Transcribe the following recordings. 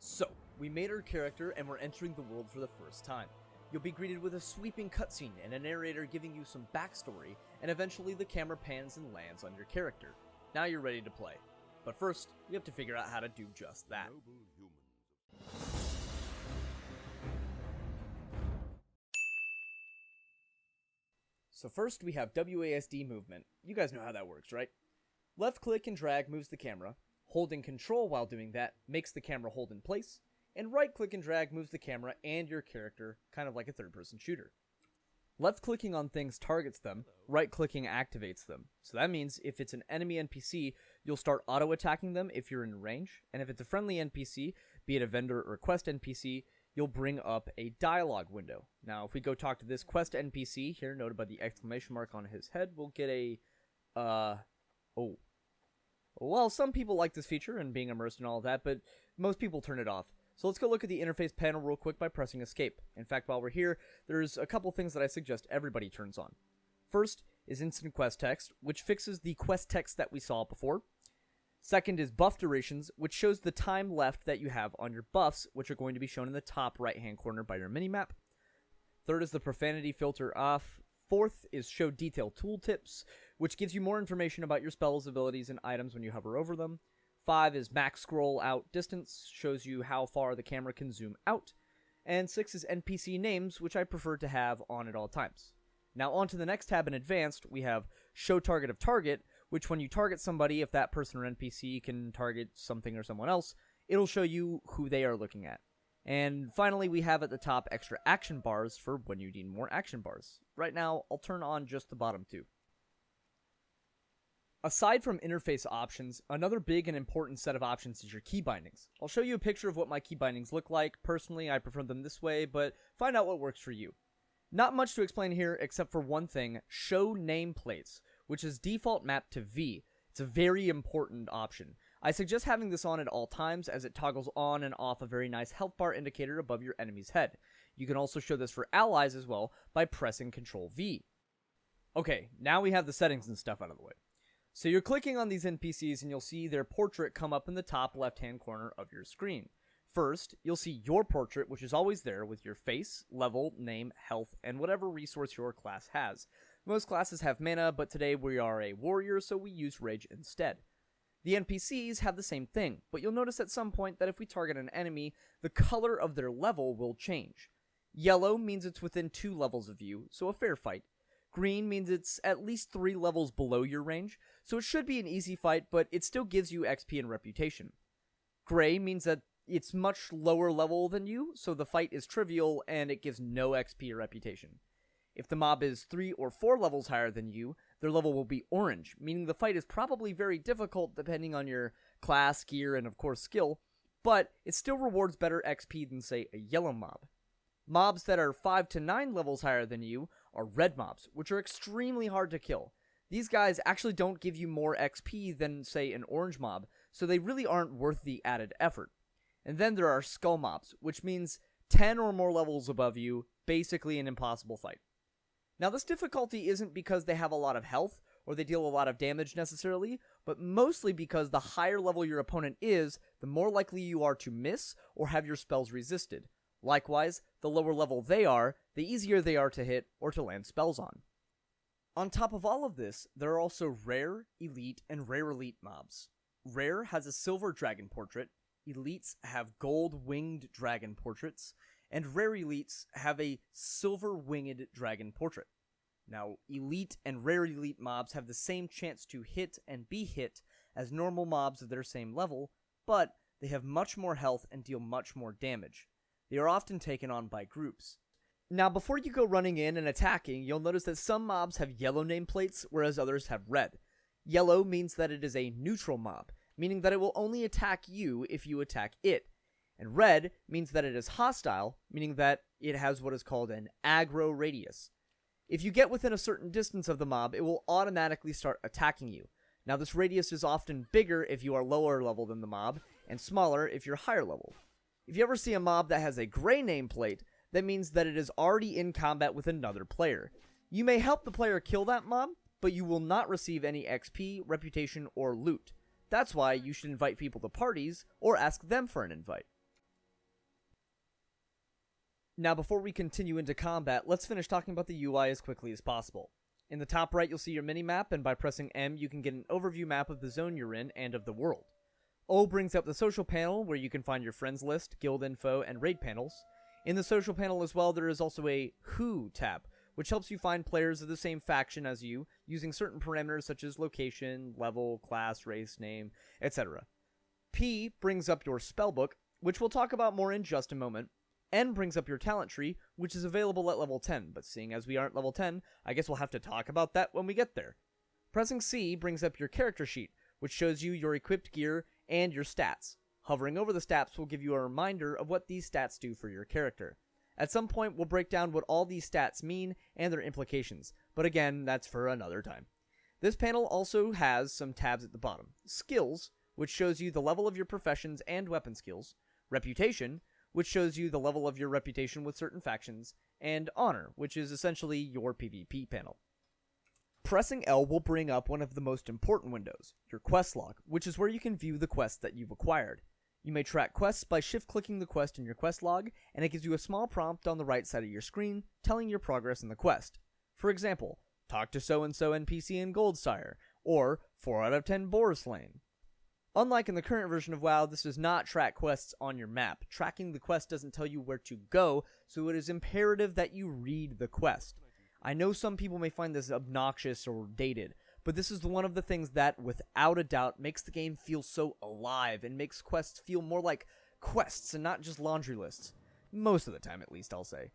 So, we made our character and we're entering the world for the first time. You'll be greeted with a sweeping cutscene and a narrator giving you some backstory, and eventually the camera pans and lands on your character. Now you're ready to play. But first, we have to figure out how to do just that. So first we have WASD movement. You guys know how that works, right? Left click and drag moves the camera. Holding control while doing that makes the camera hold in place, and right click and drag moves the camera and your character, kind of like a third-person shooter. Left clicking on things targets them, right clicking activates them. So that means if it's an enemy NPC, you'll start auto attacking them if you're in range, and if it's a friendly NPC, be it a vendor or quest NPC, you'll bring up a dialogue window. Now if we go talk to this quest NPC here, noted by the exclamation mark on his head, we'll get a well, some people like this feature and being immersed in all of that, but most people turn it off. So let's go look at the interface panel real quick by pressing escape. In fact, while we're here, there's a couple things that I suggest everybody turns on. First is instant quest text, which fixes the quest text that we saw before. Second is buff durations, which shows the time left that you have on your buffs, which are going to be shown in the top right-hand corner by your minimap. Third is the profanity filter off. Fourth is show detail tooltips, which gives you more information about your spells, abilities, and items when you hover over them. 5 is max scroll out distance, shows you how far the camera can zoom out. And 6 is NPC names, which I prefer to have on at all times. Now on to the next tab in advanced, we have show target of target, which when you target somebody, if that person or NPC can target something or someone else, it'll show you who they are looking at. And finally, we have at the top extra action bars for when you need more action bars. Right now, I'll turn on just the bottom two. Aside from interface options, another big and important set of options is your key bindings. I'll show you a picture of what my key bindings look like. Personally, I prefer them this way, but find out what works for you. Not much to explain here except for one thing, show nameplates, which is default mapped to V. It's a very important option. I suggest having this on at all times as it toggles on and off a very nice health bar indicator above your enemy's head. You can also show this for allies as well by pressing Ctrl V. Okay, now we have the settings and stuff out of the way. So you're clicking on these NPCs and you'll see their portrait come up in the top left-hand corner of your screen. First, you'll see your portrait, which is always there with your face, level, name, health, and whatever resource your class has. Most classes have mana, but today we are a warrior, so we use rage instead. The NPCs have the same thing, but you'll notice at some point that if we target an enemy, the color of their level will change. Yellow means it's within 2 levels of you, so a fair fight. Green means it's at least 3 levels below your range, so it should be an easy fight, but it still gives you XP and reputation. Gray means that it's much lower level than you, so the fight is trivial and it gives no XP or reputation. If the mob is 3 or 4 levels higher than you, their level will be orange, meaning the fight is probably very difficult depending on your class, gear, and of course skill, but it still rewards better XP than say a yellow mob. Mobs that are 5 to 9 levels higher than you are red mobs, which are extremely hard to kill. These guys actually don't give you more XP than say an orange mob, so they really aren't worth the added effort. And then there are skull mobs, which means 10 or more levels above you, basically an impossible fight. Now this difficulty isn't because they have a lot of health, or they deal a lot of damage necessarily, but mostly because the higher level your opponent is, the more likely you are to miss or have your spells resisted. Likewise, the lower level they are, the easier they are to hit or to land spells on. On top of all of this, there are also rare, elite, and rare elite mobs. Rare has a silver dragon portrait, elites have gold winged dragon portraits, and rare elites have a silver winged dragon portrait. Now, elite and rare elite mobs have the same chance to hit and be hit as normal mobs of their same level, but they have much more health and deal much more damage. They are often taken on by groups. Now, before you go running in and attacking, you'll notice that some mobs have yellow nameplates, whereas others have red. Yellow means that it is a neutral mob, meaning that it will only attack you if you attack it. And red means that it is hostile, meaning that it has what is called an aggro radius. If you get within a certain distance of the mob, it will automatically start attacking you. Now, this radius is often bigger if you are lower level than the mob, and smaller if you're higher level. If you ever see a mob that has a gray nameplate, that means that it is already in combat with another player. You may help the player kill that mob, but you will not receive any XP, reputation, or loot. That's why you should invite people to parties, or ask them for an invite. Now before we continue into combat, let's finish talking about the UI as quickly as possible. In the top right you'll see your minimap, and by pressing M you can get an overview map of the zone you're in and of the world. O brings up the social panel where you can find your friends list, guild info, and raid panels. In the social panel as well there is also a Who tab, which helps you find players of the same faction as you using certain parameters such as location, level, class, race, name, etc. P brings up your spellbook, which we'll talk about more in just a moment. N brings up your talent tree, which is available at level 10, but seeing as we aren't level 10, I guess we'll have to talk about that when we get there. Pressing C brings up your character sheet, which shows you your equipped gear and your stats. Hovering over the stats will give you a reminder of what these stats do for your character. At some point, we'll break down what all these stats mean and their implications, but again, that's for another time. This panel also has some tabs at the bottom. Skills, which shows you the level of your professions and weapon skills. Reputation, which shows you the level of your reputation with certain factions. And Honor, which is essentially your PvP panel. Pressing L will bring up one of the most important windows, your quest log, which is where you can view the quests that you've acquired. You may track quests by shift-clicking the quest in your quest log, and it gives you a small prompt on the right side of your screen telling your progress in the quest. For example, talk to so-and-so NPC in Goldsire, or 4 out of 10 boar slain. Unlike in the current version of WoW, this does not track quests on your map. Tracking the quest doesn't tell you where to go, so it is imperative that you read the quest. I know some people may find this obnoxious or dated, but this is one of the things that, without a doubt, makes the game feel so alive and makes quests feel more like quests and not just laundry lists. Most of the time, at least, I'll say.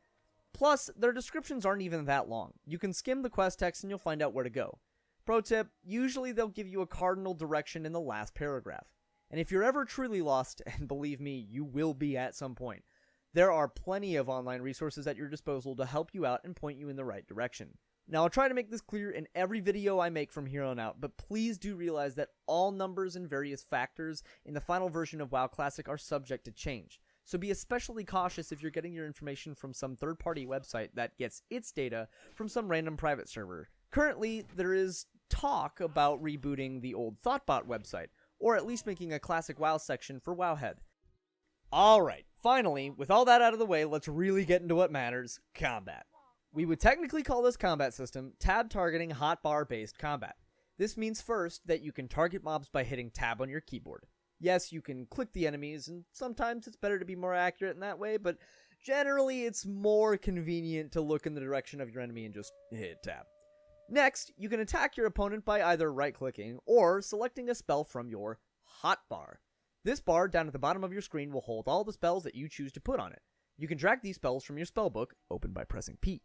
Plus, their descriptions aren't even that long. You can skim the quest text and you'll find out where to go. Pro tip, usually they'll give you a cardinal direction in the last paragraph. And if you're ever truly lost, and believe me, you will be at some point, there are plenty of online resources at your disposal to help you out and point you in the right direction. Now, I'll try to make this clear in every video I make from here on out, but please do realize that all numbers and various factors in the final version of WoW Classic are subject to change. So be especially cautious if you're getting your information from some third-party website that gets its data from some random private server. Currently, there is talk about rebooting the old Thoughtbot website, or at least making a Classic WoW section for Wowhead. Alright, finally, with all that out of the way, let's really get into what matters, combat. We would technically call this combat system tab targeting hotbar based combat. This means first that you can target mobs by hitting tab on your keyboard. Yes, you can click the enemies, and sometimes it's better to be more accurate in that way, but generally it's more convenient to look in the direction of your enemy and just hit tab. Next, you can attack your opponent by either right-clicking or selecting a spell from your hotbar. This bar down at the bottom of your screen will hold all the spells that you choose to put on it. You can drag these spells from your spellbook, open by pressing P.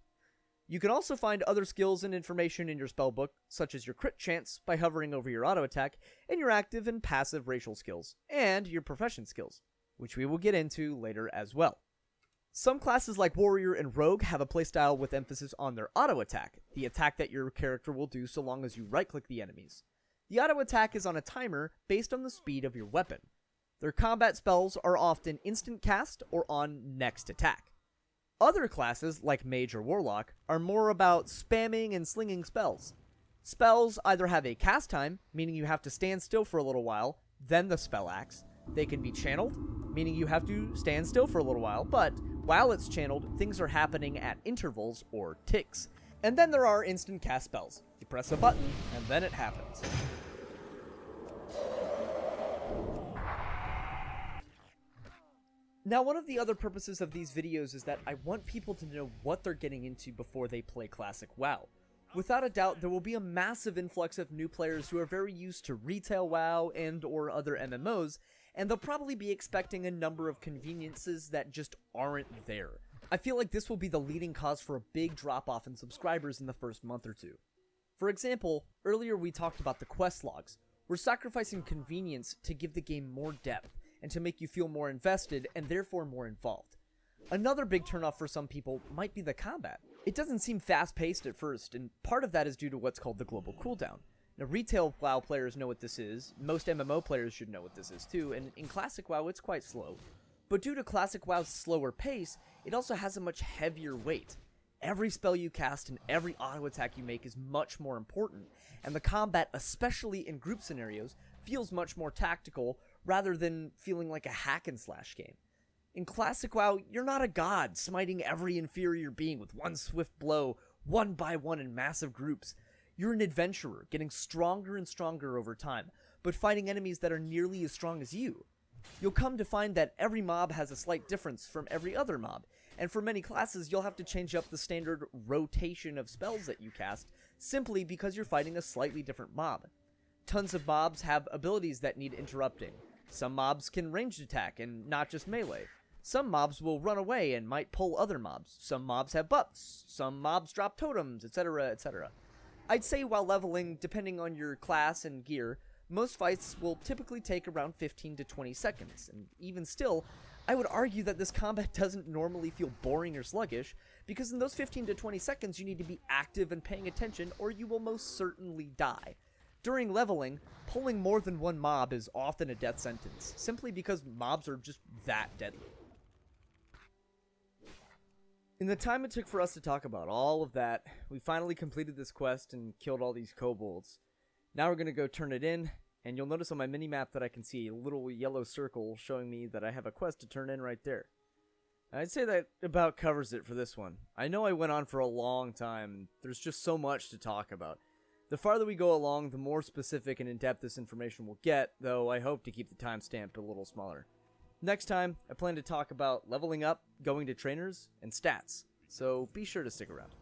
You can also find other skills and information in your spellbook, such as your crit chance by hovering over your auto attack, and your active and passive racial skills, and your profession skills, which we will get into later as well. Some classes like Warrior and Rogue have a playstyle with emphasis on their auto attack, the attack that your character will do so long as you right-click the enemies. The auto attack is on a timer based on the speed of your weapon. Their combat spells are often instant cast or on next attack. Other classes, like Mage or Warlock, are more about spamming and slinging spells. Spells either have a cast time, meaning you have to stand still for a little while, then the spell acts. They can be channeled, meaning you have to stand still for a little while, but while it's channeled, things are happening at intervals or ticks. And then there are instant cast spells. You press a button, and then it happens. Now, one of the other purposes of these videos is that I want people to know what they're getting into before they play Classic WoW. Without a doubt, there will be a massive influx of new players who are very used to retail WoW and or other MMOs, and they'll probably be expecting a number of conveniences that just aren't there. I feel like this will be the leading cause for a big drop-off in subscribers in the first month or two. For example, earlier we talked about the quest logs. We're sacrificing convenience to give the game more depth, and to make you feel more invested and therefore more involved. Another big turnoff for some people might be the combat. It doesn't seem fast-paced at first, and part of that is due to what's called the global cooldown. Now, retail WoW players know what this is, most MMO players should know what this is too, and in Classic WoW it's quite slow. But due to Classic WoW's slower pace, it also has a much heavier weight. Every spell you cast and every auto attack you make is much more important, and the combat, especially in group scenarios, feels much more tactical rather than feeling like a hack and slash game. In classic WoW, you're not a god, smiting every inferior being with one swift blow, one by one in massive groups. You're an adventurer, getting stronger and stronger over time, but fighting enemies that are nearly as strong as you. You'll come to find that every mob has a slight difference from every other mob, and for many classes you'll have to change up the standard rotation of spells that you cast, simply because you're fighting a slightly different mob. Tons of mobs have abilities that need interrupting. Some mobs can ranged attack and not just melee. Some mobs will run away and might pull other mobs. Some mobs have buffs. Some mobs drop totems, etc., etc. I'd say while leveling, depending on your class and gear, most fights will typically take around 15 to 20 seconds, and even still, I would argue that this combat doesn't normally feel boring or sluggish, because in those 15 to 20 seconds you need to be active and paying attention or you will most certainly die. During leveling, pulling more than one mob is often a death sentence, simply because mobs are just that deadly. In the time it took for us to talk about all of that, we finally completed this quest and killed all these kobolds. Now we're going to go turn it in, and you'll notice on my mini-map that I can see a little yellow circle showing me that I have a quest to turn in right there. I'd say that about covers it for this one. I know I went on for a long time, there's just so much to talk about. The farther we go along, the more specific and in-depth this information will get, though I hope to keep the timestamp a little smaller. Next time, I plan to talk about leveling up, going to trainers, and stats, so be sure to stick around.